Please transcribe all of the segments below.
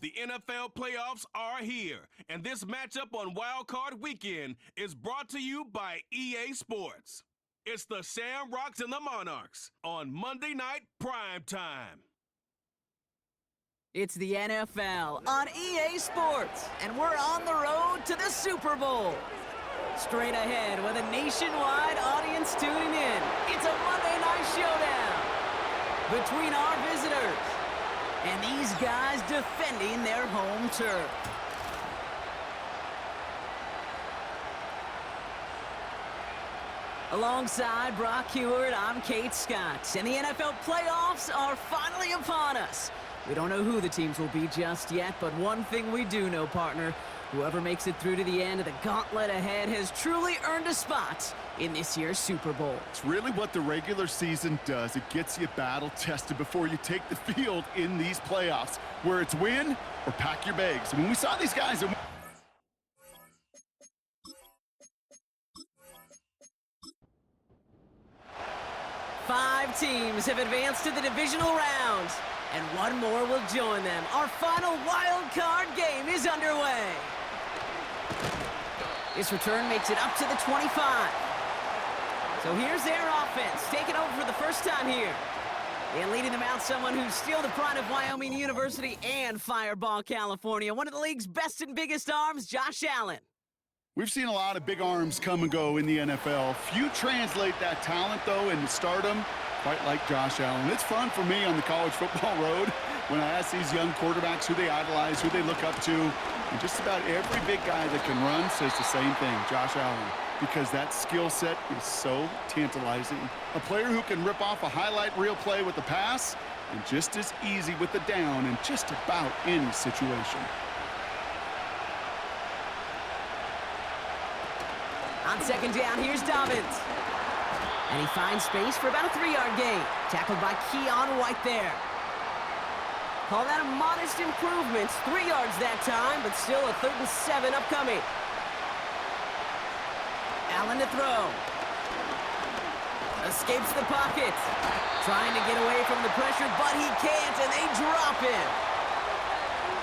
The NFL playoffs are here, and this matchup on Wild Card Weekend is brought to you by EA Sports. It's the Shamrocks and the Monarchs on Monday Night Prime Time. It's the NFL on EA Sports, and we're on the road to the Super Bowl. Straight ahead with a nationwide audience tuning in, it's a Monday Night Showdown between our visitors and these guys defending their home turf. Alongside Brock Heward, I'm Kate Scott, and the NFL playoffs are finally upon us. We don't know who the teams will be just yet, but one thing we do know, partner, whoever makes it through to the end of the gauntlet ahead has truly earned a spot in this year's Super Bowl. It's really what the regular season does. It gets you battle-tested before you take the field in these playoffs, where it's win or pack your bags. When we saw these guys... Five teams have advanced to the divisional round, and one more will join them. Our final wild card game is underway. This return makes it up to the 25. So here's their offense, taking over for the first time here. And leading them out, someone who's still the pride of Wyoming University and Fireball, California. One of the league's best and biggest arms, Josh Allen. We've seen a lot of big arms come and go in the NFL. Few translate that talent, though, into stardom, quite like Josh Allen. It's fun for me on the college football road when I ask these young quarterbacks who they idolize, who they look up to. And just about every big guy that can run says the same thing, Josh Allen, because that skill set is so tantalizing. A player who can rip off a highlight reel play with the pass and just as easy with the down in just about any situation. On second down, here's Dobbins. And he finds space for about a 3-yard gain. Tackled by Keon White there. Call that a modest improvement. 3 yards that time, but still a 3rd and 7 upcoming. Allen to throw. Escapes the pocket. Trying to get away from the pressure, but he can't, and they drop him.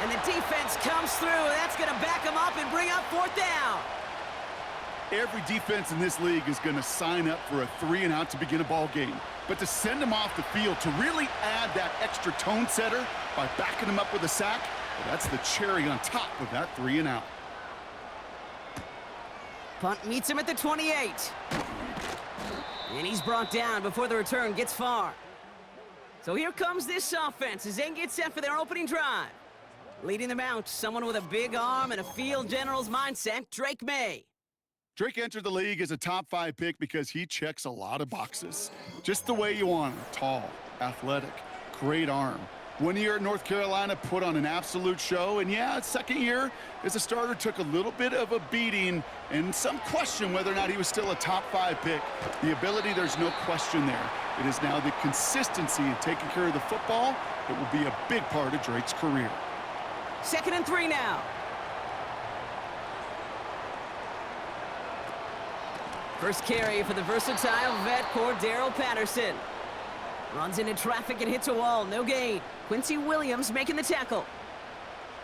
And the defense comes through. That's going to back him up and bring up 4th down. Every defense in this league is going to sign up for a 3-and-out to begin a ball game. But to send them off the field, to really add that extra tone setter by backing them up with a sack, well, that's the cherry on top of that 3-and-out. Punt meets him at the 28. And he's brought down before the return gets far. So here comes this offense as they get set for their opening drive. Leading them out, someone with a big arm and a field general's mindset, Drake May. Drake entered the league as a top 5 pick because he checks a lot of boxes. Just the way you want him. Tall, athletic, great arm. 1 year at North Carolina, put on an absolute show. And yeah, his second year as a starter took a little bit of a beating and some question whether or not he was still a top 5 pick. The ability, there's no question there. It is now the consistency in taking care of the football that will be a big part of Drake's career. 2nd and 3 now. First carry for the versatile vet Cordero Patterson. Runs into traffic and hits a wall, no gain. Quincy Williams making the tackle.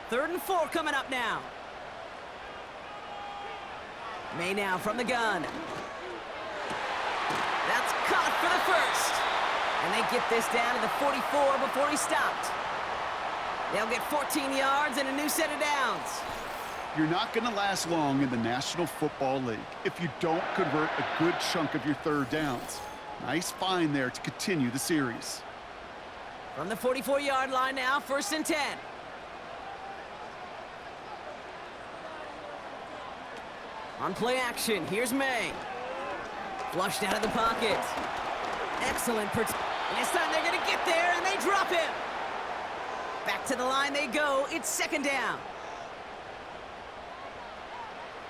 3rd and 4 coming up now. May now from the gun. That's caught for the first. And they get this down to the 44 before he stopped. They'll get 14 yards and a new set of downs. You're not going to last long in the National Football League if you don't convert a good chunk of your 3rd downs. Nice find there to continue the series. From the 44-yard line now, 1st and 10. On play action, here's May. Flushed out of the pocket. Excellent protection. And this time they're going to get there, and they drop him. Back to the line they go. It's 2nd down.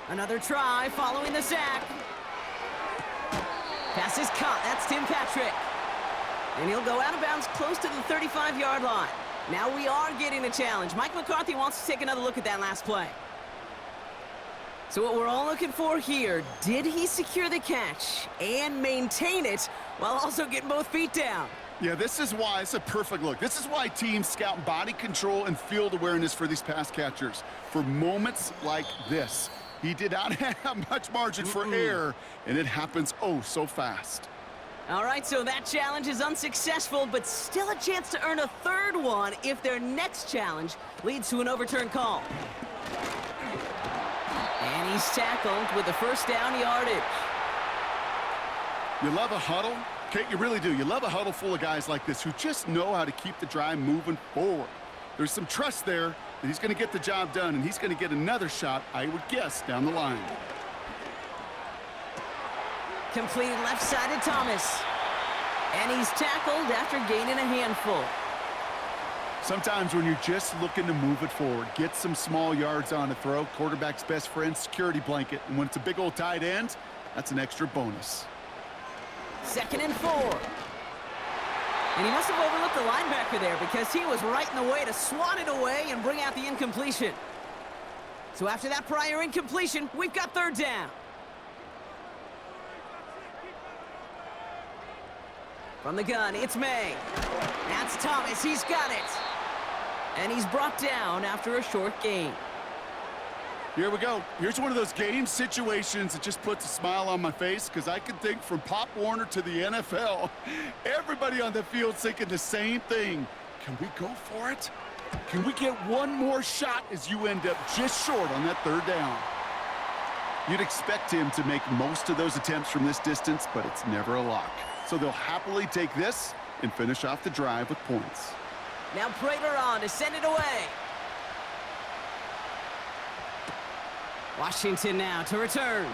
Another try following the sack. Pass is caught. That's Tim Patrick. And he'll go out of bounds close to the 35-yard line. Now we are getting a challenge. Mike McCarthy wants to take another look at that last play. So what we're all looking for here, did he secure the catch and maintain it while also getting both feet down? Yeah, this is why it's a perfect look. This is why teams scout body control and field awareness for these pass catchers. For moments like this, he did not have much margin for error, and it happens oh so fast. All right, so that challenge is unsuccessful, but still a chance to earn a third one if their next challenge leads to an overturned call. And he's tackled with the first down yardage. You love a huddle? Kate, you really do. You love a huddle full of guys like this who just know how to keep the drive moving forward. There's some trust there that he's going to get the job done, and he's going to get another shot, I would guess, down the line. Completed left-sided Thomas. And he's tackled after gaining a handful. Sometimes when you're just looking to move it forward, get some small yards on a throw, quarterback's best friend, security blanket. And when it's a big old tight end, that's an extra bonus. 2nd and 4. And he must have overlooked the linebacker there because he was right in the way to swat it away and bring out the incompletion. So after that prior incompletion, we've got 3rd down. From the gun, it's May. That's Thomas, he's got it. And he's brought down after a short gain. Here we go. Here's one of those game situations that just puts a smile on my face because I can think from Pop Warner to the NFL, everybody on the field's thinking the same thing. Can we go for it? Can we get one more shot as you end up just short on that 3rd down? You'd expect him to make most of those attempts from this distance, but it's never a lock. So they'll happily take this and finish off the drive with points. Now Prater on to send it away. Washington now to return.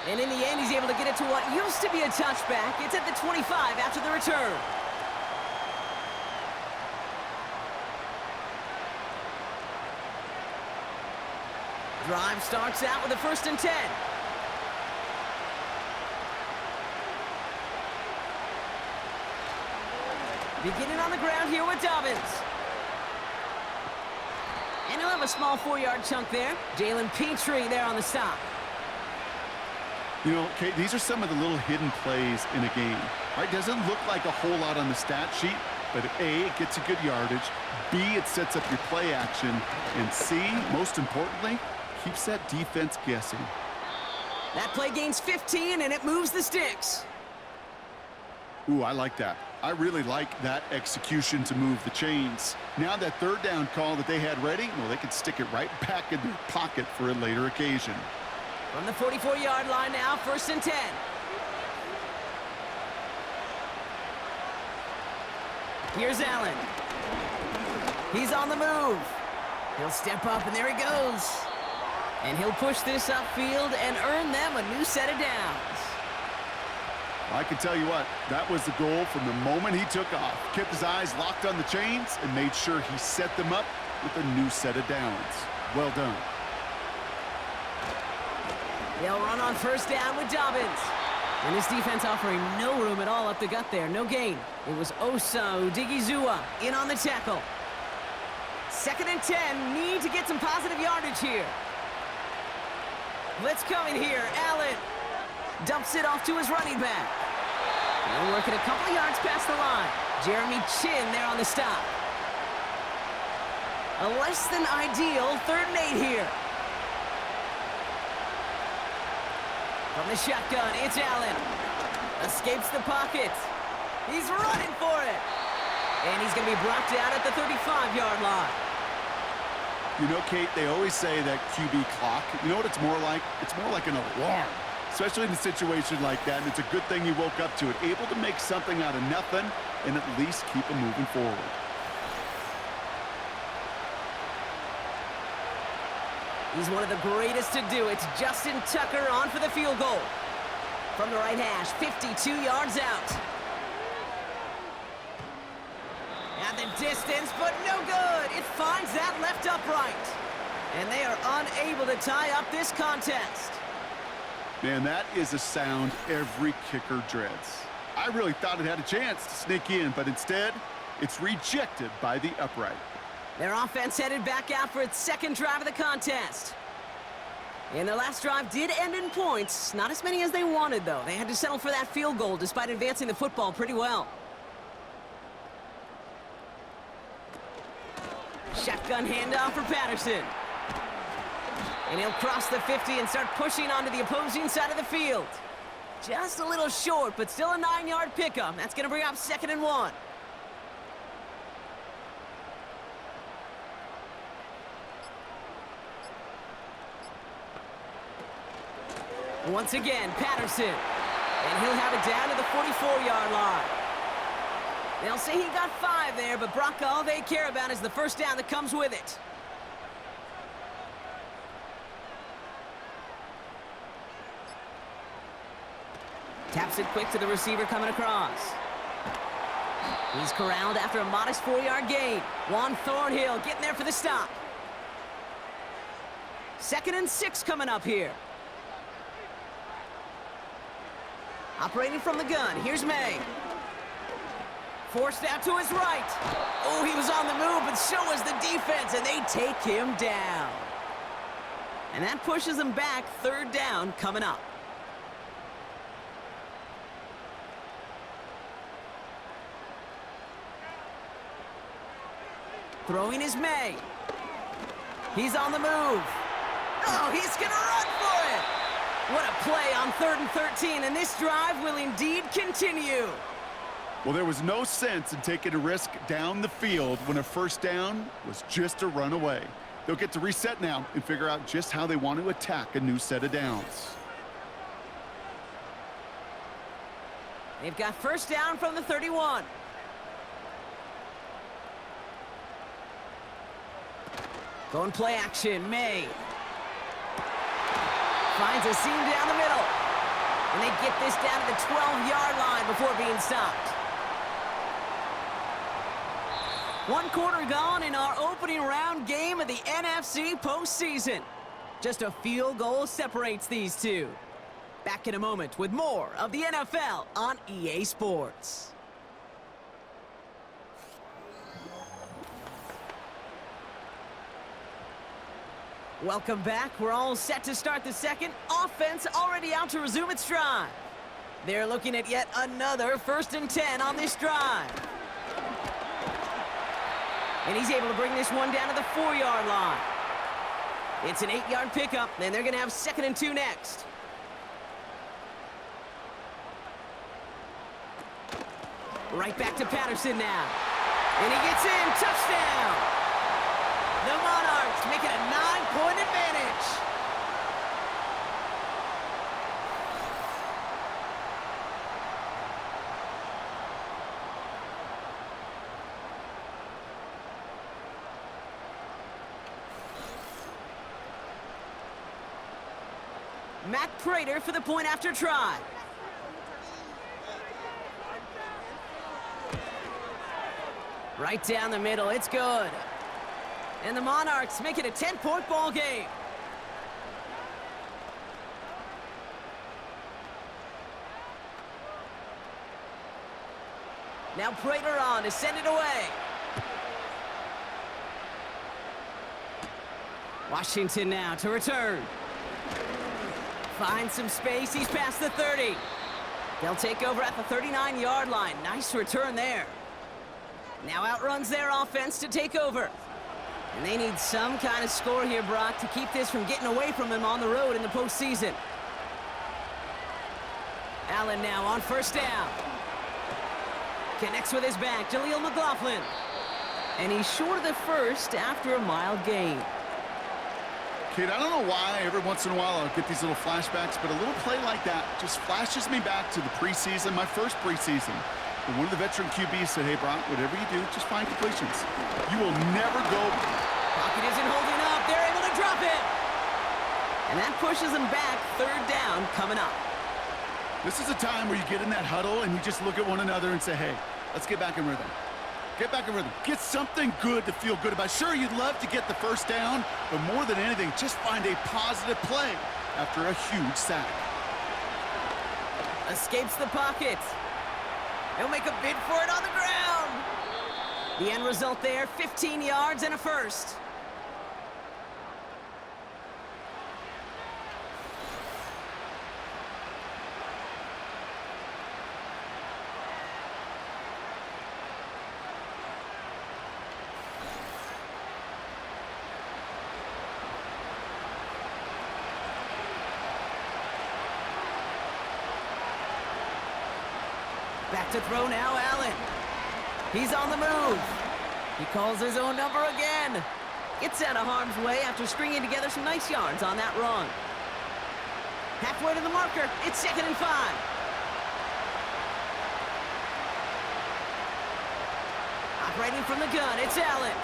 And in the end, he's able to get it to what used to be a touchback. It's at the 25 after the return. Drive starts out with a 1st and 10. Beginning on the ground here with Dobbins. And he'll have a small 4-yard chunk there. Jalen Petrie there on the stop. You know, Kate, these are some of the little hidden plays in a game. Right? Doesn't look like a whole lot on the stat sheet, but A, it gets a good yardage. B, it sets up your play action. And C, most importantly, keeps that defense guessing. That play gains 15, and it moves the sticks. Ooh, I like that. I really like that execution to move the chains. Now that 3rd down call that they had ready, well, they could stick it right back in their pocket for a later occasion. From the 44-yard line now, 1st and 10. Here's Allen. He's on the move. He'll step up, and there he goes. And he'll push this upfield and earn them a new set of downs. I can tell you what, that was the goal from the moment he took off. Kept his eyes locked on the chains and made sure he set them up with a new set of downs. Well done. They'll run on 1st down with Dobbins. And this defense offering no room at all up the gut there. No gain. It was Osa Odigizua in on the tackle. 2nd and 10. Need to get some positive yardage here. Blitz coming here. Allen dumps it off to his running back. And working a couple yards past the line. Jeremy Chin there on the stop. A less than ideal 3rd and 8 here. From the shotgun, it's Allen. Escapes the pocket. He's running for it. And he's going to be brought down at the 35-yard line. You know, Kate, they always say that QB clock. You know what it's more like? It's more like an alarm. Especially in a situation like that, and it's a good thing you woke up to it. Able to make something out of nothing and at least keep them moving forward. He's one of the greatest to do it. Justin Tucker on for the field goal. From the right hash, 52 yards out. At the distance, but no good. It finds that left upright. And they are unable to tie up this contest. Man, that is a sound every kicker dreads. I really thought it had a chance to sneak in, but instead, it's rejected by the upright. Their offense headed back out for its 2nd drive of the contest. And their last drive did end in points. Not as many as they wanted, though. They had to settle for that field goal despite advancing the football pretty well. Shotgun handoff for Patterson. And he'll cross the 50 and start pushing onto the opposing side of the field. Just a little short, but still a 9-yard pickup. That's going to bring up 2nd and 1. Once again, Patterson. And he'll have it down to the 44-yard line. They'll say he got 5 there, but Brock, all they care about is the first down that comes with it. Taps it quick to the receiver coming across. He's corralled after a modest 4-yard gain. Juan Thornhill getting there for the stop. 2nd and 6 coming up here. Operating from the gun, here's May. Forced out to his right. Oh, he was on the move, but so was the defense, and they take him down. And that pushes him back, 3rd down coming up. Throwing is May. He's on the move. Oh, he's going to run for it. What a play on 3rd and 13, and this drive will indeed continue. Well, there was no sense in taking a risk down the field when a first down was just a run away. They'll get to reset now and figure out just how they want to attack a new set of downs. They've got first down from the 31. Going play action, May. Finds a seam down the middle. And they get this down to the 12-yard line before being stopped. 1 quarter gone in our opening round game of the NFC postseason. Just a field goal separates these two. Back in a moment with more of the NFL on EA Sports. Welcome back. We're all set to start the second. Offense already out to resume its drive. They're looking at yet another 1st and 10 on this drive. And he's able to bring this one down to the 4-yard line. It's an 8-yard pickup, and they're going to have 2nd and 2 next. Right back to Patterson now. And he gets in. Touchdown! The Monarchs make it a 9-point advantage. Matt Prater for the point after try. Right down the middle, it's good. And the Monarchs make it a 10-point ball game. Now Prater on to send it away. Washington now to return. Finds some space, he's past the 30. They'll take over at the 39-yard line. Nice return there. Now outruns their offense to take over. And they need some kind of score here, Brock, to keep this from getting away from them on the road in the postseason. Allen now on first down. Connects with his back, Jaleel McLaughlin. And he's short of the first after a mild gain. Kid, I don't know why every once in a while I'll get these little flashbacks, but a little play like that just flashes me back to the preseason, my first preseason. And one of the veteran QBs said, hey, Brock, whatever you do, just find completions. You will never go. Pocket isn't holding up. They're able to drop it. And that pushes them back. 3rd down coming up. This is a time where you get in that huddle and you just look at one another and say, hey, let's get back in rhythm. Get back in rhythm. Get something good to feel good about. Sure, you'd love to get the first down, but more than anything, just find a positive play after a huge sack. Escapes the pocket. He'll make a bid for it on the ground. The end result there, 15 yards and a first. Back to throw now, Allen. He's on the move. He calls his own number again. Gets out of harm's way after stringing together some nice yards on that run. Halfway to the marker, it's 2nd and 5. Operating from the gun, it's Allen.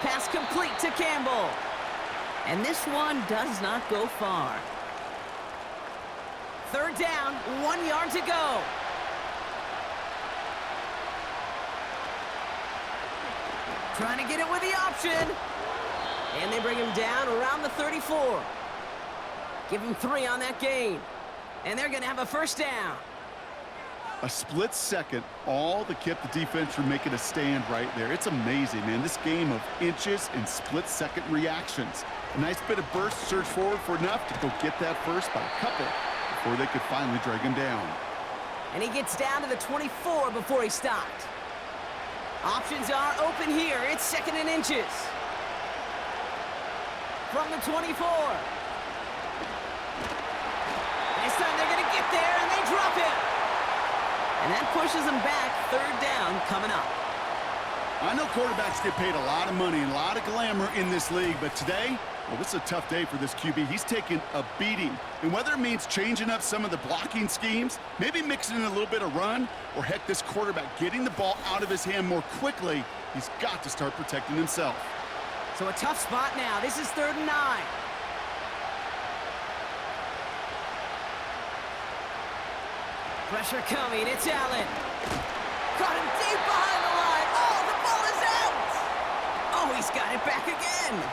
Pass complete to Campbell. And this one does not go far. 3rd down, 1 yard to go. Trying to get it with the option. And they bring him down around the 34. Give him 3 on that gain. And they're going to have a 1st down. A split second, all that kept the defense from making a stand right there. It's amazing, man. This game of inches and split-second reactions. A nice bit of burst, surge forward for enough to go get that first by a couple before they could finally drag him down. And he gets down to the 24 before he stopped. Options are open here. It's 2nd and inches. From the 24. This time they're going to get there, and they drop him. And that pushes them back. 3rd down coming up. I know quarterbacks get paid a lot of money and a lot of glamour in this league, but today, well, this is a tough day for this QB. He's taking a beating. And whether it means changing up some of the blocking schemes, maybe mixing in a little bit of run, or heck, this quarterback getting the ball out of his hand more quickly, he's got to start protecting himself. So a tough spot now. This is 3rd and 9. Pressure coming. It's Allen. Caught him deep behind the line. Oh, the ball is out. Oh, he's got it back again.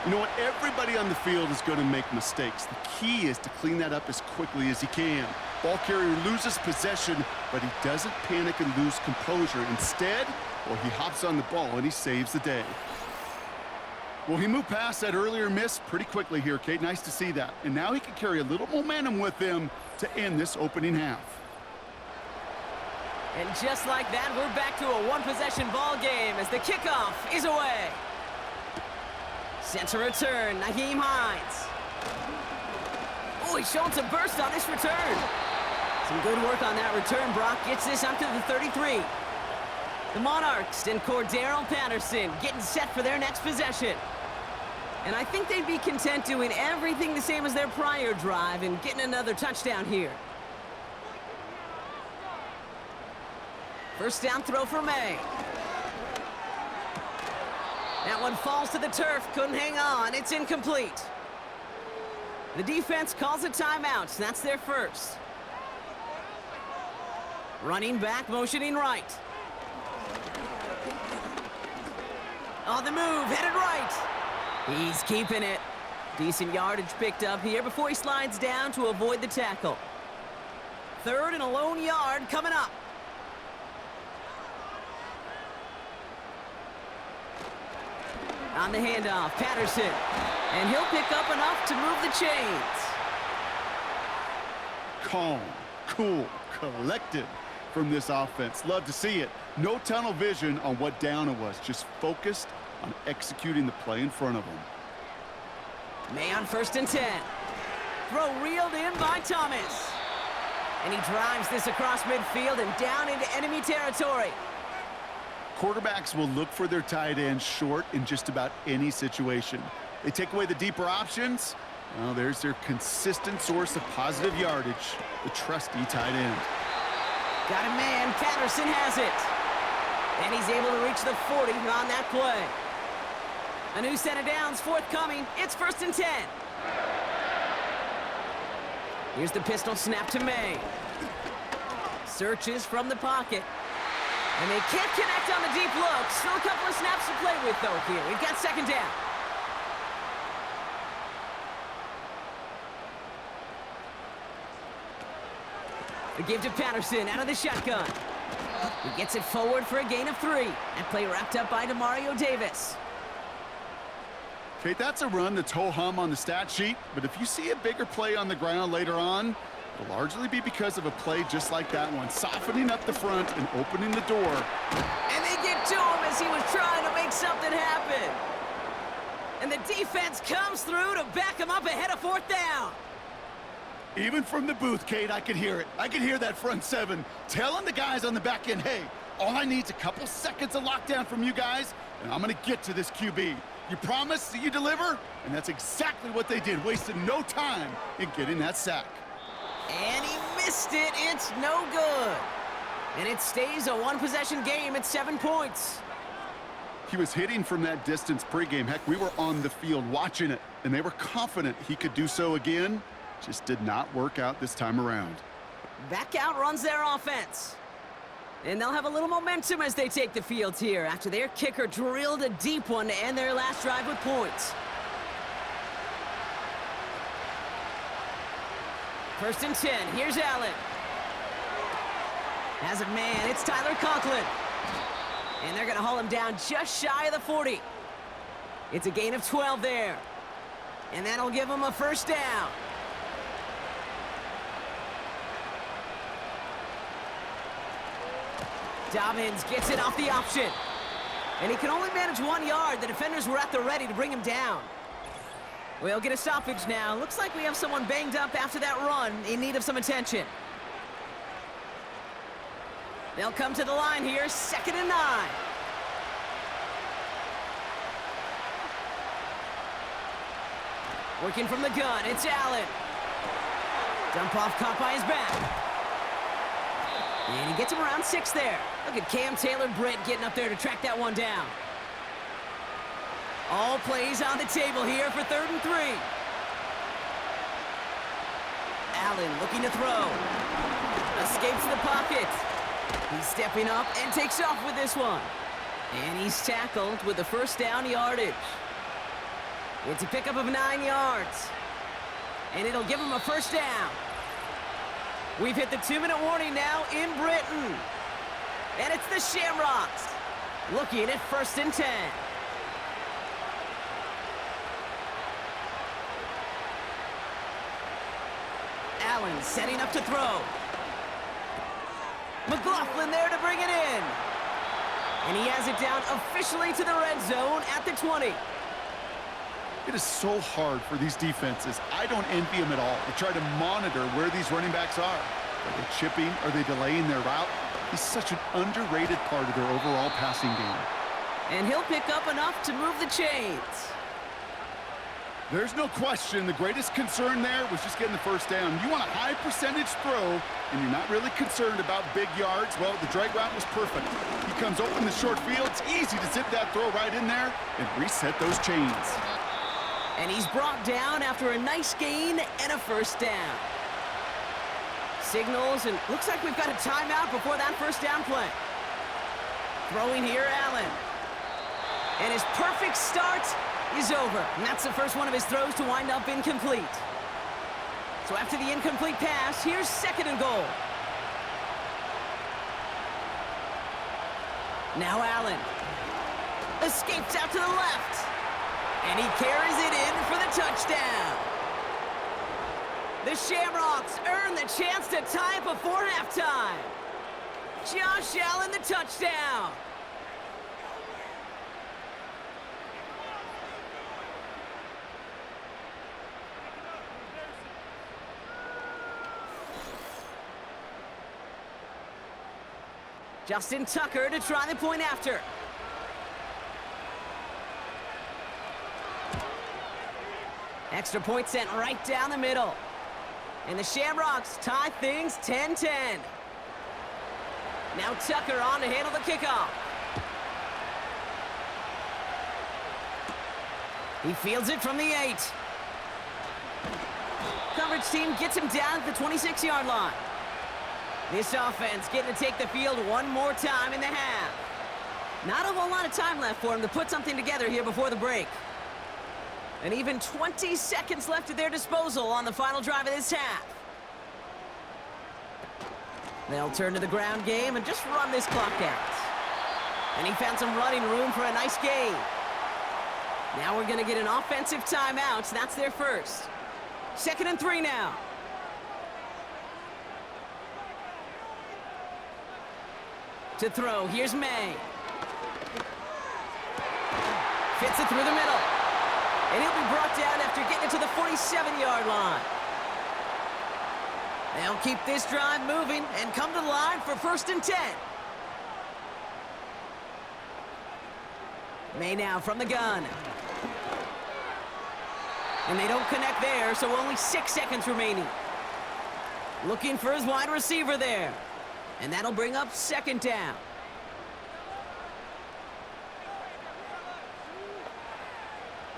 You know what? Everybody on the field is going to make mistakes. The key is to clean that up as quickly as he can. Ball carrier loses possession, but he doesn't panic and lose composure. Instead, well, he hops on the ball and he saves the day. Well, he moved past that earlier miss pretty quickly here, Kate. Nice to see that. And now he can carry a little momentum with him to end this opening half. And just like that, we're back to a one-possession ball game as the kickoff is away. Center return, Nyheim Hines. Oh, he's showing some burst on this return. Some good work on that return. Brock gets this up to the 33. The Monarchs and Cordero Patterson getting set for their next possession. And I think they'd be content doing everything the same as their prior drive and getting another touchdown here. First down throw for May. That one falls to the turf, couldn't hang on, it's incomplete. The defense calls a timeout, that's their first. Running back, motioning right. On the move, headed right. He's keeping it. Decent yardage picked up here before he slides down to avoid the tackle. 3rd and a lone yard coming up. On the handoff, Patterson. And he'll pick up enough to move the chains. Calm, cool, collected from this offense. Love to see it. No tunnel vision on what down it was. Just focused on executing the play in front of him. May on 1st and 10. Throw reeled in by Thomas. And he drives this across midfield and down into enemy territory. Quarterbacks will look for their tight end short in just about any situation. They take away the deeper options. Well, there's their consistent source of positive yardage, the trusty tight end. Got a man, Patterson has it. And he's able to reach the 40 on that play. A new set of downs forthcoming. It's 1st and 10. Here's the pistol snap to May. Searches from the pocket. And they can't connect on the deep look. Still a couple of snaps to play with, though, here. We've got 2nd down. The give to Patterson out of the shotgun. He gets it forward for a gain of 3. That play wrapped up by Demario Davis. Kate, that's a run that's ho-hum on the stat sheet, but if you see a bigger play on the ground later on, it'll largely be because of a play just like that one, softening up the front and opening the door. And they get to him as he was trying to make something happen. And the defense comes through to back him up ahead of 4th down. Even from the booth, Kate, I could hear it. I could hear that front seven telling the guys on the back end, hey, all I need is a couple seconds of lockdown from you guys, and I'm going to get to this QB. You promise that you deliver? And that's exactly what they did, wasted no time in getting that sack. And he missed it. It's no good. And it stays a one-possession game at 7 points. He was hitting from that distance pregame. Heck, we were on the field watching it, and they were confident he could do so again. Just did not work out this time around. Back out runs their offense. And they'll have a little momentum as they take the field here after their kicker drilled a deep one to end their last drive with points. 1st and 10. Here's Allen. Has a man. It's Tyler Conklin. And they're going to haul him down just shy of the 40. It's a gain of 12 there. And that'll give him a first down. Dobbins gets it off the option. And he can only manage 1 yard. The defenders were at the ready to bring him down. We'll get a stoppage now. Looks like we have someone banged up after that run in need of some attention. They'll come to the line here, 2nd and 9. Working from the gun, it's Allen. Dump off caught by his back. And he gets him around 6 there. Look at Cam Taylor-Britt getting up there to track that one down. All plays on the table here for 3rd and 3. Allen looking to throw. Escapes the pocket. He's stepping up and takes off with this one. And he's tackled with the first down yardage. It's a pickup of 9 yards. And it'll give him a first down. We've hit the 2-minute warning now in Britain. And it's the Shamrocks looking at 1st and 10. Allen setting up to throw. McLaughlin there to bring it in. And he has it down officially to the red zone at the 20. It is so hard for these defenses. I don't envy them at all. They try to monitor where these running backs are. Are they chipping? Are they delaying their route? He's such an underrated part of their overall passing game. And he'll pick up enough to move the chains. There's no question the greatest concern there was just getting the first down. You want a high percentage throw, and you're not really concerned about big yards. Well, the drag route was perfect. He comes open the short field. It's easy to zip that throw right in there and reset those chains. And he's brought down after a nice gain and a first down. Signals, and looks like we've got a timeout before that first down play. Throwing here, Allen. And his perfect start is over. And that's the first one of his throws to wind up incomplete. So after the incomplete pass, here's 2nd and goal. Now Allen. Escapes out to the left. And he carries it in for the touchdown. The Shamrocks earn the chance to tie it before halftime. Josh Allen, the touchdown. Justin Tucker to try the point after. Extra point sent right down the middle. And the Shamrocks tie things 10-10. Now Tucker on to handle the kickoff. He fields it from the 8. Coverage team gets him down at the 26-yard line. This offense getting to take the field one more time in the half. Not a whole lot of time left for him to put something together here before the break. And even 20 seconds left at their disposal on the final drive of this half. They'll turn to the ground game and just run this clock out. And he found some running room for a nice gain. Now we're going to get an offensive timeout. That's their first. 2nd and 3 now. To throw, here's May. Fits it through the middle. And he'll be brought down after getting it to the 47-yard line. They'll keep this drive moving and come to the line for 1st and 10. May now from the gun. And they don't connect there, so only 6 seconds remaining. Looking for his wide receiver there. And that'll bring up 2nd down.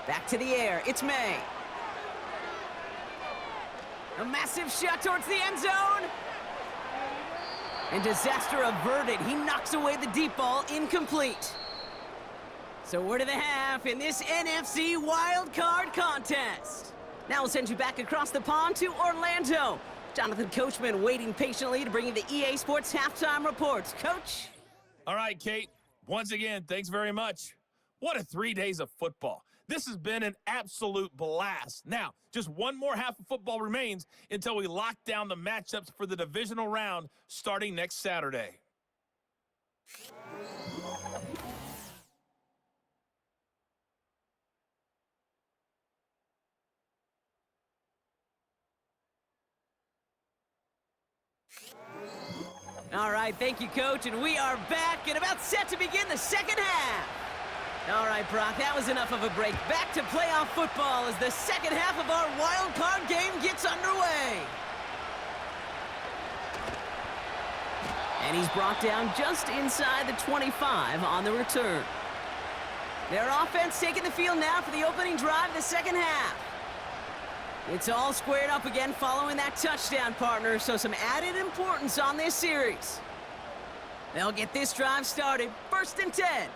Back to the air, it's May. A massive shot towards the end zone. And disaster averted. He knocks away the deep ball, incomplete. So we're to the half in this NFC Wild Card contest. Now we'll send you back across the pond to Orlando. Jonathan Coachman waiting patiently to bring you the EA Sports halftime reports. Coach? All right, Kate. Once again, thanks very much. What a 3 days of football. This has been an absolute blast. Now, just one more half of football remains until we lock down the matchups for the divisional round starting next Saturday. All right, thank you, Coach, and we are back and about set to begin the second half. All right, Brock, that was enough of a break. Back to playoff football as the second half of our wild card game gets underway. And he's brought down just inside the 25 on the return. Their offense taking the field now for the opening drive of the second half. It's all squared up again following that touchdown, partner, so some added importance on this series. They'll get this drive started, 1st and 10.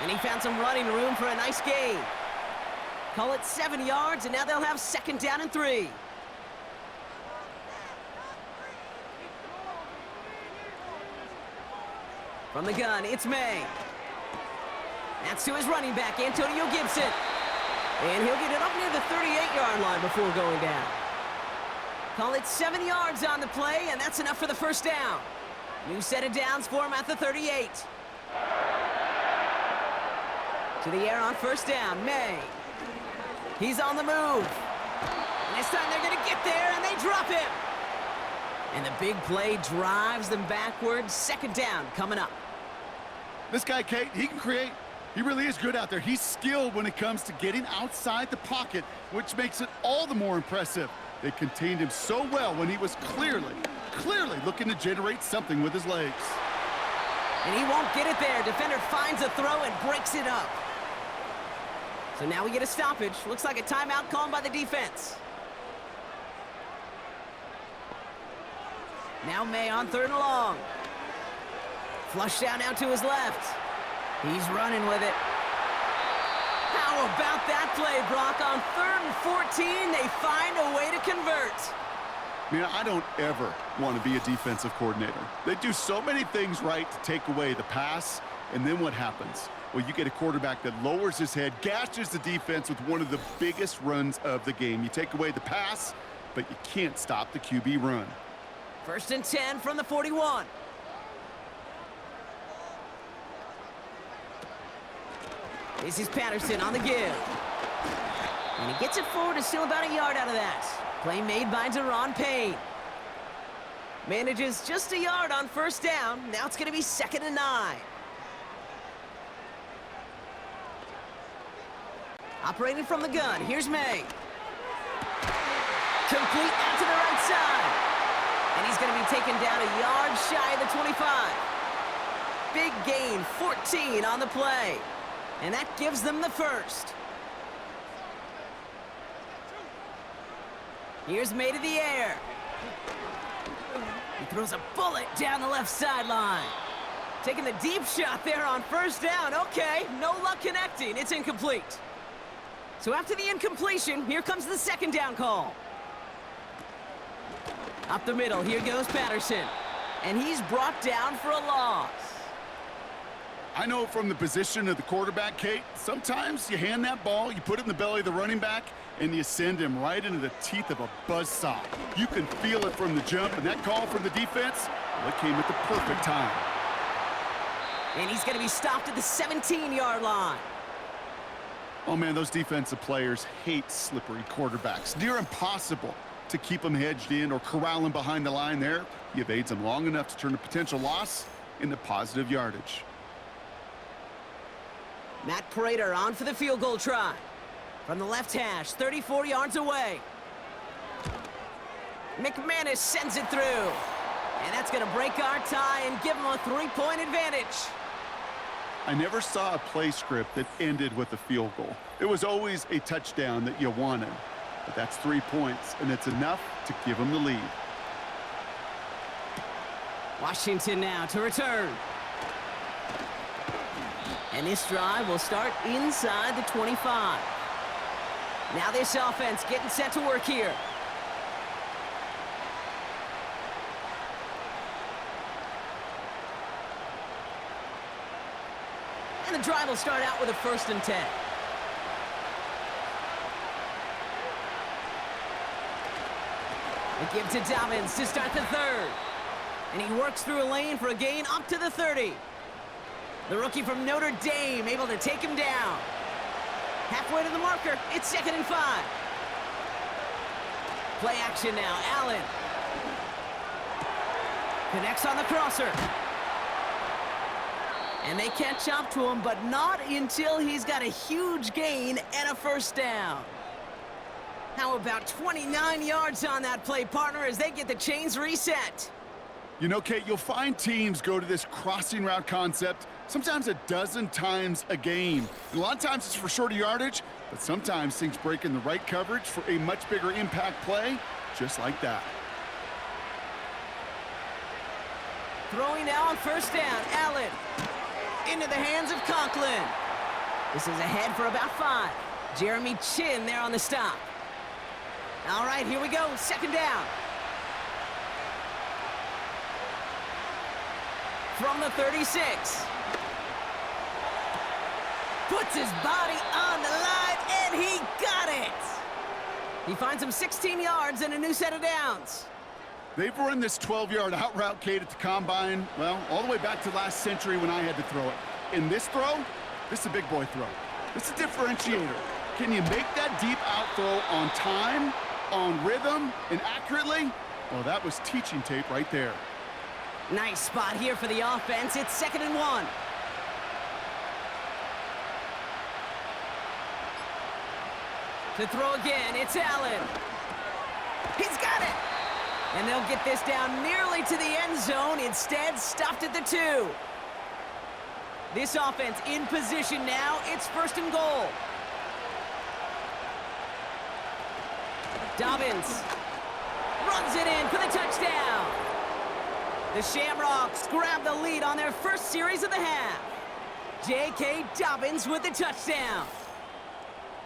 And he found some running room for a nice gain. Call it 7 yards, and now they'll have 2nd down and 3. From the gun, it's May. That's to his running back, Antonio Gibson. And he'll get it up near the 38-yard line before going down. Call it 7 yards on the play, and that's enough for the 1st down. New set of downs for him at the 38. To the air on 1st down, May. He's on the move. And this time they're going to get there, and they drop him. And the big play drives them backwards. 2nd down coming up. This guy, Kate, he can create. He really is good out there. He's skilled when it comes to getting outside the pocket, which makes it all the more impressive. They contained him so well when he was clearly looking to generate something with his legs. And he won't get it there. Defender finds a throw and breaks it up. So now we get a stoppage. Looks like a timeout called by the defense. Now May on 3rd and long. Flush down now to his left. He's running with it. How about that play, Brock? On 3rd and 14, they find a way to convert. Man, I don't ever want to be a defensive coordinator. They do so many things right to take away the pass, and then what happens? Well, you get a quarterback that lowers his head, gashes the defense with one of the biggest runs of the game. You take away the pass, but you can't stop the QB run. 1st and 10 from the 41. This is Patterson on the give. And he gets it forward, is still about a yard out of that. Play made by Deron Payne. Manages just a yard on 1st down. Now it's going to be 2nd and 9. Operating from the gun, here's May. Complete out to the right side. And he's going to be taken down a yard shy of the 25. Big gain, 14 on the play. And that gives them the 1st. Here's May to the air. He throws a bullet down the left sideline. Taking the deep shot there on 1st down. Okay, no luck connecting. It's incomplete. So after the incompletion, here comes the 2nd down call. Up the middle, here goes Patterson. And he's brought down for a loss. I know from the position of the quarterback, Kate, sometimes you hand that ball, you put it in the belly of the running back, and you send him right into the teeth of a buzzsaw. You can feel it from the jump, and that call from the defense, well, it came at the perfect time. And he's going to be stopped at the 17-yard line. Oh, man, those defensive players hate slippery quarterbacks. Near impossible to keep them hedged in or corral them behind the line there. He evades them long enough to turn a potential loss into positive yardage. Matt Prater on for the field goal try. From the left hash, 34 yards away. McManus sends it through. And that's going to break our tie and give him a 3-point advantage. I never saw a play script that ended with a field goal. It was always a touchdown that you wanted. But that's 3 points, and it's enough to give them the lead. Washington now to return. And this drive will start inside the 25. Now this offense getting set to work here. And the drive will start out with a 1st and 10. They give to Dobbins to start the 3rd. And he works through a lane for a gain up to the 30. The rookie from Notre Dame able to take him down. Halfway to the marker, it's 2nd and 5. Play action now, Allen. Connects on the crosser. And they catch up to him, but not until he's got a huge gain and a 1st down. How about 29 yards on that play, partner, as they get the chains reset? You know, Kate, you'll find teams go to this crossing route concept sometimes a dozen times a game. And a lot of times it's for shorter yardage, but sometimes things break in the right coverage for a much bigger impact play, just like that. Throwing now on 1st down, Allen. Into the hands of Conklin. This is ahead for about 5. Jeremy Chin there on the stop. All right, here we go, 2nd down. From the 36. Puts his body on the line, and he got it! He finds him 16 yards and a new set of downs. They've run this 12-yard out route, Kate, at the Combine, well, all the way back to last century when I had to throw it. In this throw, this is a big boy throw. This is a differentiator. Can you make that deep out throw on time, on rhythm, and accurately? Well, that was teaching tape right there. Nice spot here for the offense. It's 2nd and 1. To throw again, it's Allen. He's got it! And they'll get this down nearly to the end zone. Instead, stopped at the 2. This offense in position now. It's 1st and goal. Dobbins runs it in for the touchdown. The Shamrocks grab the lead on their 1st series of the half. J.K. Dobbins with the touchdown.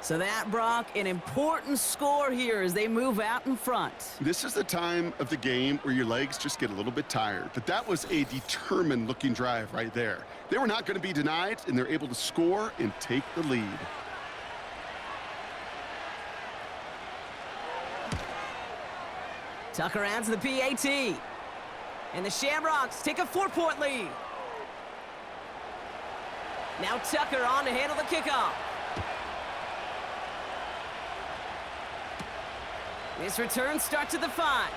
So that, Brock, an important score here as they move out in front. This is the time of the game where your legs just get a little bit tired. But that was a determined-looking drive right there. They were not going to be denied, and they're able to score and take the lead. Tucker adds the PAT. And the Shamrocks take a 4-point lead. Now Tucker on to handle the kickoff. This return starts at the 5.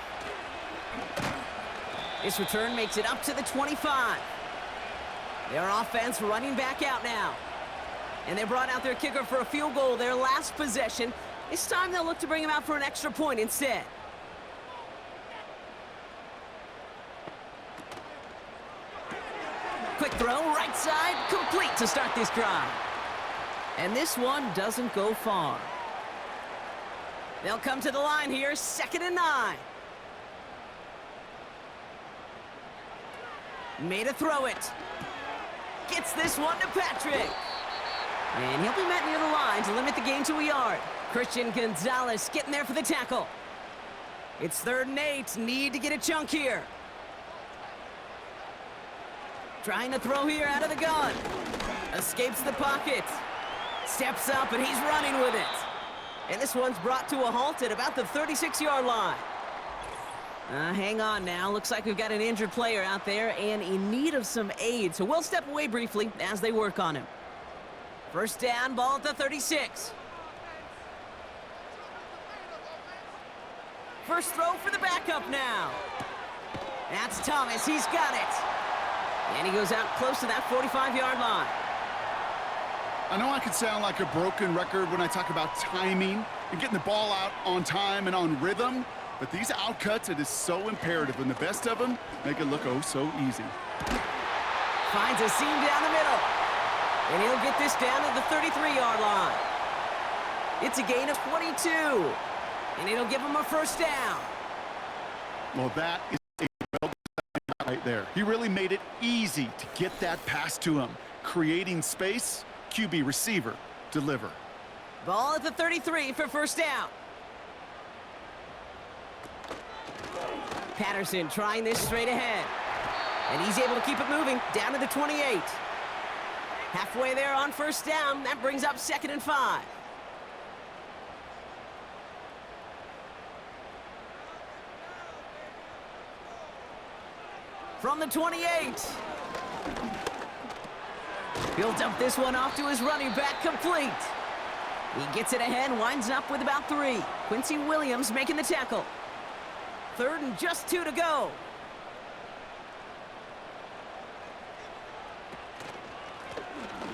This return makes it up to the 25. Their offense running back out now. And they brought out their kicker for a field goal their last possession. This time they'll look to bring him out for an extra point instead. Quick throw, right side, complete to start this drive. And this one doesn't go far. They'll come to the line here, 2nd and 9. Made a throw it. Gets this one to Patrick. And he'll be met near the line to limit the gain to a yard. Christian Gonzalez getting there for the tackle. It's 3rd and 8. Need to get a chunk here. Trying to throw here out of the gun. Escapes the pocket. Steps up, and he's running with it. And this one's brought to a halt at about the 36-yard line. Hang on now. Looks like we've got an injured player out there and in need of some aid. So we'll step away briefly as they work on him. First down, ball at the 36. First throw for the backup now. That's Thomas. He's got it. And he goes out close to that 45-yard line. I know I can sound like a broken record when I talk about timing and getting the ball out on time and on rhythm, but these outcuts, it is so imperative, and the best of them make it look oh so easy. Finds a seam down the middle. And he'll get this down at the 33-yard line. It's a gain of 22. And it'll give him a first down. Well, that is a well-designed right there. He really made it easy to get that pass to him. Creating space, QB receiver, deliver. Ball at the 33 for first down. Patterson trying this straight ahead. And he's able to keep it moving down to the 28. Halfway there on first down. That brings up 2nd and 5. From the 28. He'll dump this one off to his running back, complete. He gets it ahead, winds up with about 3. Quincy Williams making the tackle. 3rd and just 2 to go.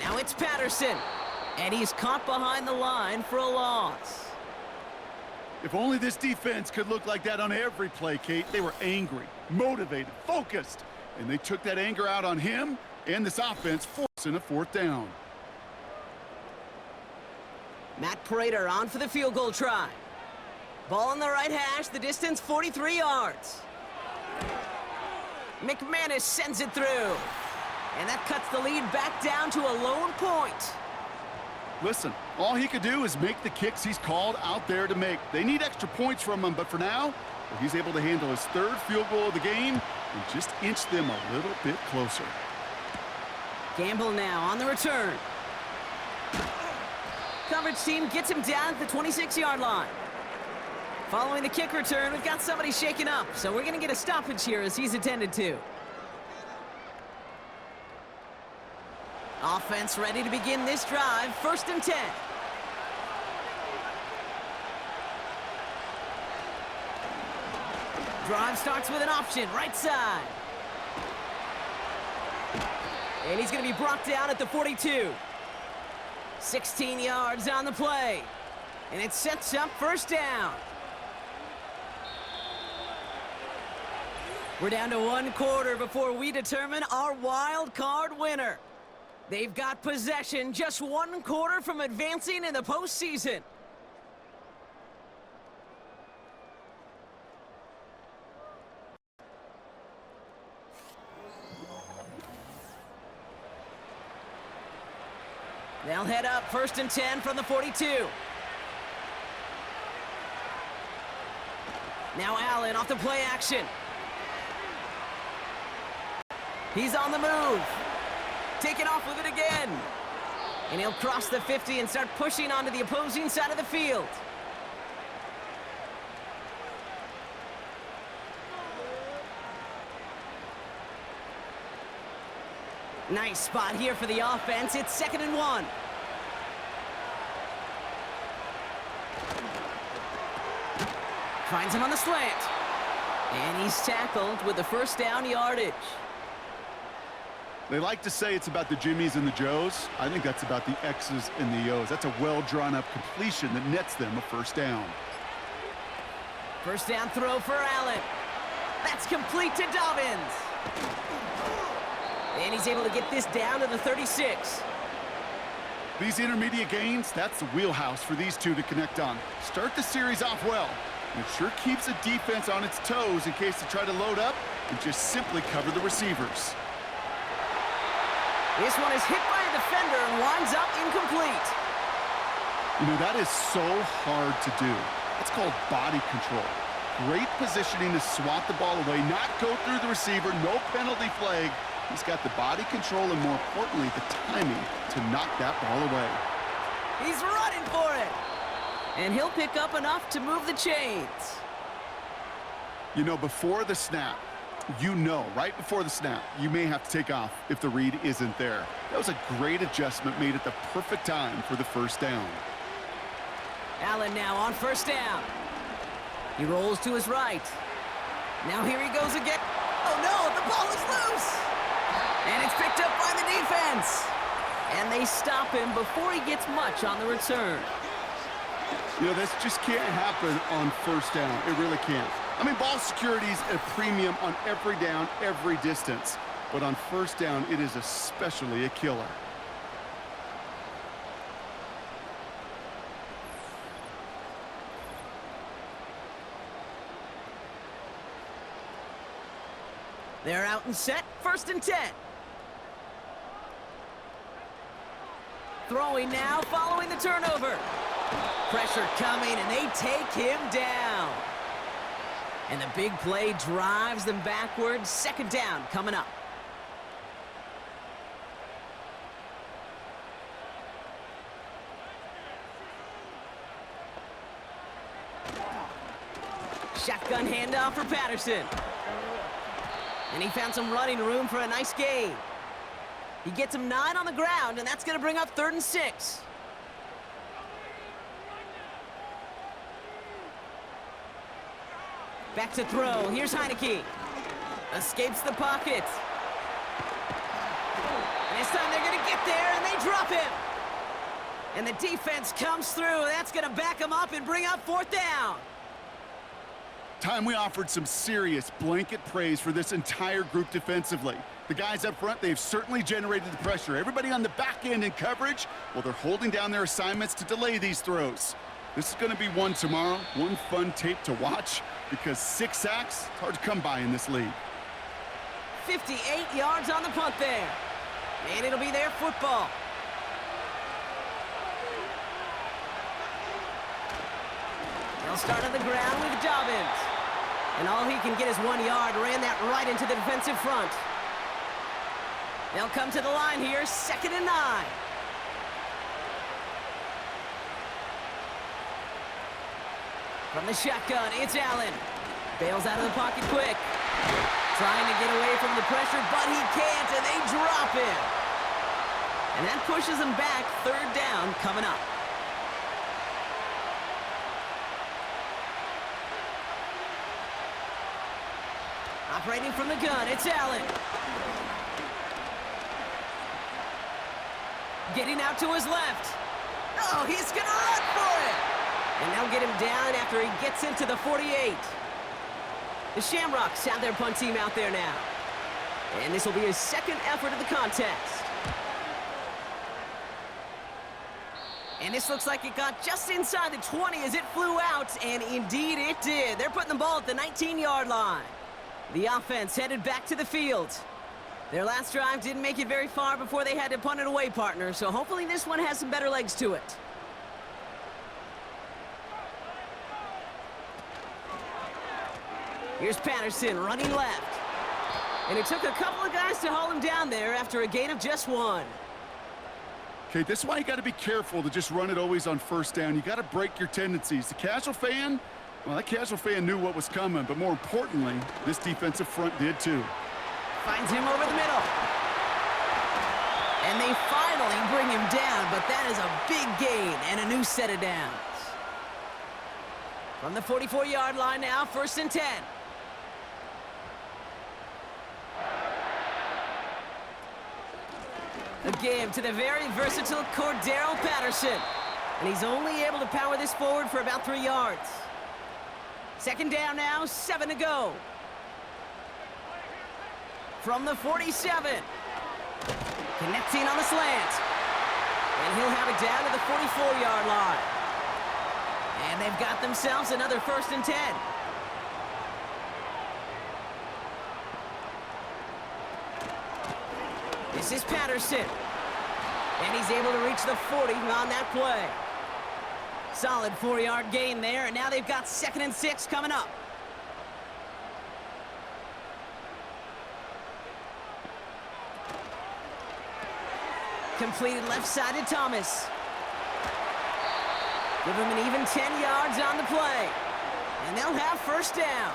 Now it's Patterson, and he's caught behind the line for a loss. If only this defense could look like that on every play, Kate. They were angry, motivated, focused, and they took that anger out on him and this offense, forcing a 4th down. Matt Prater on for the field goal try. Ball on the right hash, the distance 43 yards. McManus sends it through. And that cuts the lead back down to a lone point. Listen, all he could do is make the kicks he's called out there to make. They need extra points from him, but for now, he's able to handle his 3rd field goal of the game and just inch them a little bit closer. Gamble now on the return. Coverage team gets him down at the 26-yard line. Following the kick return, we've got somebody shaken up, so we're going to get a stoppage here as he's attended to. Offense ready to begin this drive. 1st and 10. Drive starts with an option, right side. And he's going to be brought down at the 42. 16 yards on the play. And it sets up first down. We're down to 1 quarter before we determine our wild card winner. They've got possession, just 1 quarter from advancing in the postseason. They'll head up 1st and 10 from the 42. Now Allen off the play action. He's on the move. Taking off with it again. And he'll cross the 50 and start pushing onto the opposing side of the field. Nice spot here for the offense. It's 2nd and 1. Finds him on the slant. And he's tackled with the first down yardage. They like to say it's about the Jimmies and the Joes. I think that's about the X's and the O's. That's a well-drawn-up completion that nets them a first down. First down throw for Allen. That's complete to Dobbins. And he's able to get this down to the 36. These intermediate gains, that's the wheelhouse for these two to connect on. Start the series off well. It sure keeps the defense on its toes in case they try to load up and just simply cover the receivers. This one is hit by a defender and winds up incomplete. You know, that is so hard to do. It's called body control. Great positioning to swat the ball away, not go through the receiver, no penalty flag. He's got the body control and, more importantly, the timing to knock that ball away. He's running for it. And he'll pick up enough to move the chains. You know, before the snap, you know right before the snap you may have to take off if the read isn't there. That was a great adjustment made at the perfect time for the first down. Allen now on first down. He rolls to his right. Now here he goes again. Oh no, the ball is loose. And it's picked up by the defense. And they stop him before he gets much on the return. You know, this just can't happen on first down. It really can't. I mean, ball security is a premium on every down, every distance. But on first down, it is especially a killer. They're out and set, 1st and 10. Throwing now, following the turnover. Pressure coming, and they take him down. And the big play drives them backwards. 2nd down coming up. Shotgun handoff for Patterson. And he found some running room for a nice gain. He gets him 9 on the ground, and that's going to bring up 3rd and 6. Back to throw. Here's Heineke. Escapes the pocket. And this time they're going to get there, and they drop him. And the defense comes through. That's going to back him up and bring up 4th down. Time we offered some serious blanket praise for this entire group defensively. The guys up front, they've certainly generated the pressure. Everybody on the back end in coverage, well, they're holding down their assignments to delay these throws. This is going to be one tomorrow, one fun tape to watch, because 6 sacks, it's hard to come by in this league. 58 yards on the punt there. And it'll be their football. They'll start on the ground with Dobbins. And all he can get is 1 yard. Ran that right into the defensive front. They'll come to the line here, 2nd and 9. From the shotgun, it's Allen. Bails out of the pocket quick. Trying to get away from the pressure, but he can't, and they drop him. And that pushes him back, 3rd down coming up. Operating from the gun, it's Allen. Getting out to his left. Oh, he's going to run for it. And they'll get him down after he gets into the 48. The Shamrocks have their punt team out there now. And this will be his 2nd effort of the contest. And this looks like it got just inside the 20 as it flew out, and indeed it did. They're putting the ball at the 19-yard line. The offense headed back to the field. Their last drive didn't make it very far before they had to punt it away, partner, so hopefully this one has some better legs to it. Here's Patterson running left. And it took a couple of guys to haul him down there after a gain of just 1. Okay, this is why you got to be careful to just run it always on first down. You got to break your tendencies. The casual fan, well, that casual fan knew what was coming, but more importantly, this defensive front did too. Finds him over the middle. And they finally bring him down, but that is a big gain and a new set of downs. From the 44-yard line now, 1st and 10. A give to the very versatile Cordero Patterson. And he's only able to power this forward for about 3 yards. 2nd down now, 7 to go. From the 47. Connecting on the slant. And he'll have it down to the 44-yard line. And they've got themselves another 1st and 10. This is Patterson. And he's able to reach the 40 on that play. Solid 4-yard gain there, and now they've got 2nd and 6 coming up. Completed left side to Thomas. Give him an even 10 yards on the play. And they'll have 1st down.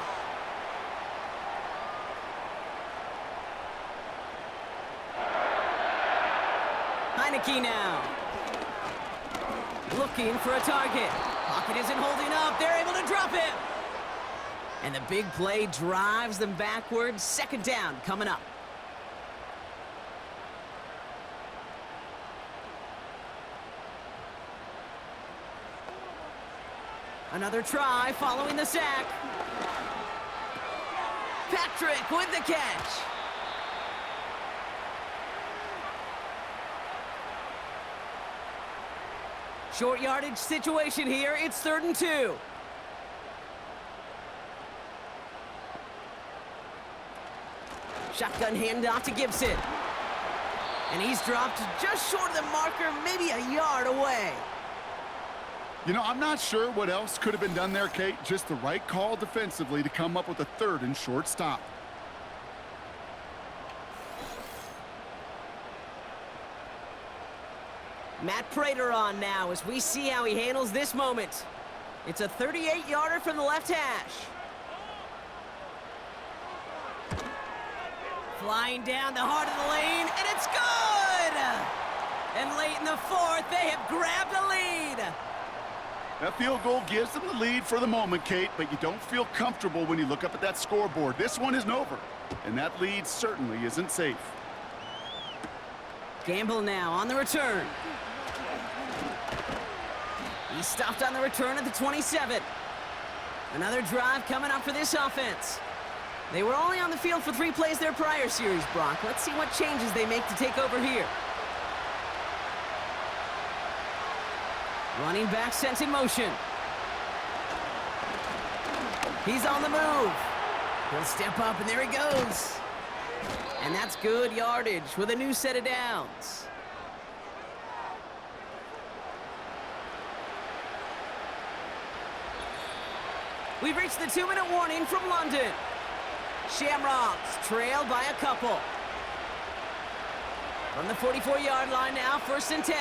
Heineke now. Looking for a target. Pocket isn't holding up. They're able to drop him. And the big play drives them backwards. Second down coming up. Another try following the sack. Patrick with the catch. Short yardage situation here. It's 3rd and 2. Shotgun handoff to Gibson. And he's dropped just short of the marker, maybe a yard away. You know, I'm not sure what else could have been done there, Kate. Just the right call defensively to come up with a 3rd and short stop. Matt Prater on now as we see how he handles this moment. It's a 38-yarder from the left hash. Flying down the heart of the lane, and it's good! And late in the 4th, they have grabbed a lead. That field goal gives them the lead for the moment, Kate, but you don't feel comfortable when you look up at that scoreboard. This one isn't over, and that lead certainly isn't safe. Gamble now on the return. He stopped on the return at the 27. Another drive coming up for this offense. They were only on the field for 3 plays their prior series, Brock. Let's see what changes they make to take over here. Running back sent in motion. He's on the move. He'll step up, and there he goes. And that's good yardage with a new set of downs. We've reached the 2-minute warning from London. Shamrocks trail by a couple. From the 44-yard line now, 1st and 10.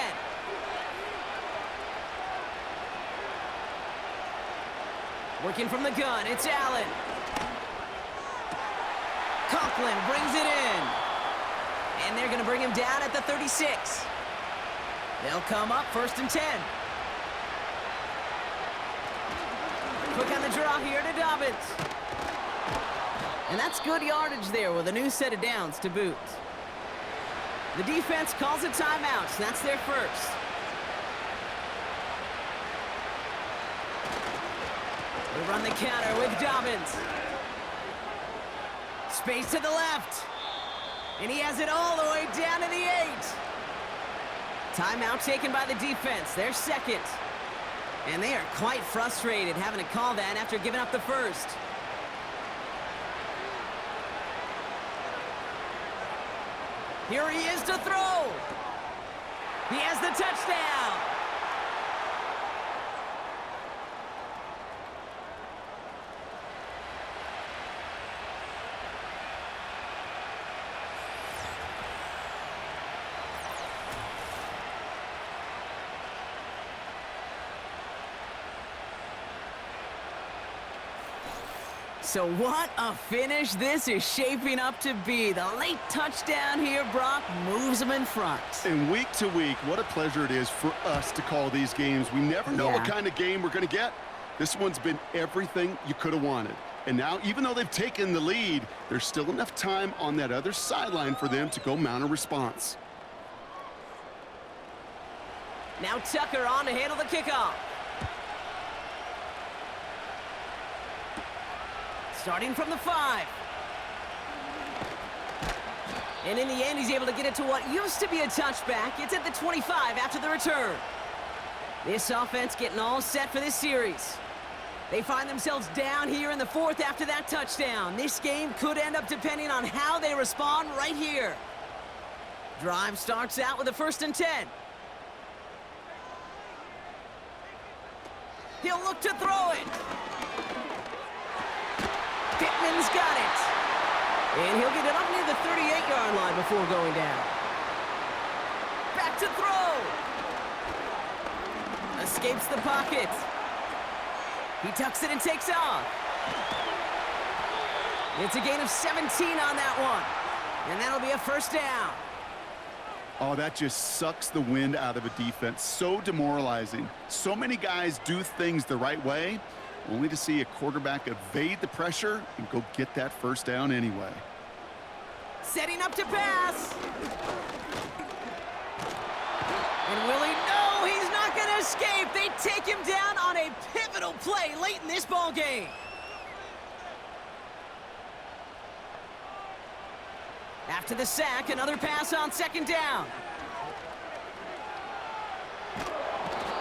Working from the gun, it's Allen. Conklin brings it in. And they're going to bring him down at the 36. They'll come up 1st and 10. Quick on the draw here to Dobbins. And that's good yardage there with a new set of downs to boot. The defense calls a timeout, so that's their first. They run the counter with Dobbins. Space to the left. And he has it all the way down to the 8. Timeout taken by the defense, their second. And they are quite frustrated having to call that after giving up the first. Here he is to throw. He has the touchdown. So what a finish this is shaping up to be. The late touchdown here, Brock, moves them in front. And week to week, what a pleasure it is for us to call these games. We never know what kind of game we're going to get. This one's been everything you could have wanted. And now, even though they've taken the lead, there's still enough time on that other sideline for them to go mount a response. Now Tucker on to handle the kickoff. Starting from the 5. And in the end, he's able to get it to what used to be a touchback. It's at the 25 after the return. This offense getting all set for this series. They find themselves down here in the 4th after that touchdown. This game could end up depending on how they respond right here. Drive starts out with a 1st and 10. He'll look to throw it. Pittman's got it. And he'll get it up near the 38-yard line before going down. Back to throw. Escapes the pocket. He tucks it and takes off. It's a gain of 17 on that one. And that'll be a 1st down. Oh, that just sucks the wind out of a defense. So demoralizing. So many guys do things the right way, only to see a quarterback evade the pressure and go get that first down anyway. Setting up to pass. And will he? No, he's not going to escape. They take him down on a pivotal play late in this ball game. After the sack, another pass on second down.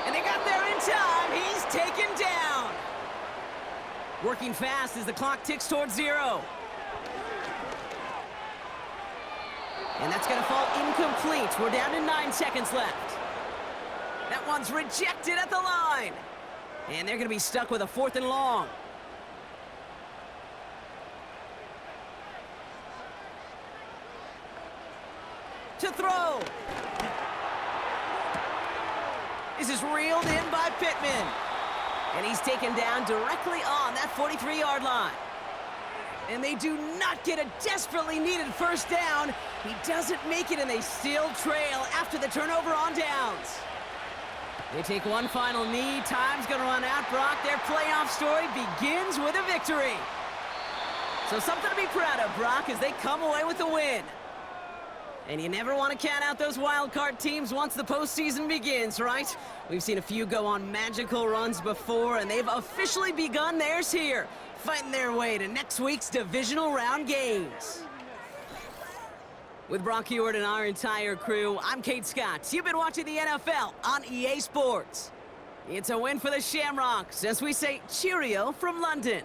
And they got there in time. He's taken down. Working fast as the clock ticks towards 0. And that's going to fall incomplete. We're down to 9 seconds left. That one's rejected at the line. And they're going to be stuck with a 4th and long. To throw. This is reeled in by Pittman. And he's taken down directly on that 43-yard line. And they do not get a desperately needed first down. He doesn't make it, and they still trail after the turnover on downs. They take one final knee. Time's going to run out, Brock. Their playoff story begins with a victory. So something to be proud of, Brock, as they come away with the win. And you never want to count out those wild card teams once the postseason begins, right? We've seen a few go on magical runs before, and they've officially begun theirs here, fighting their way to next week's divisional round games. With Brock Heward and our entire crew, I'm Kate Scott. You've been watching the NFL on EA Sports. It's a win for the Shamrocks, as we say cheerio from London.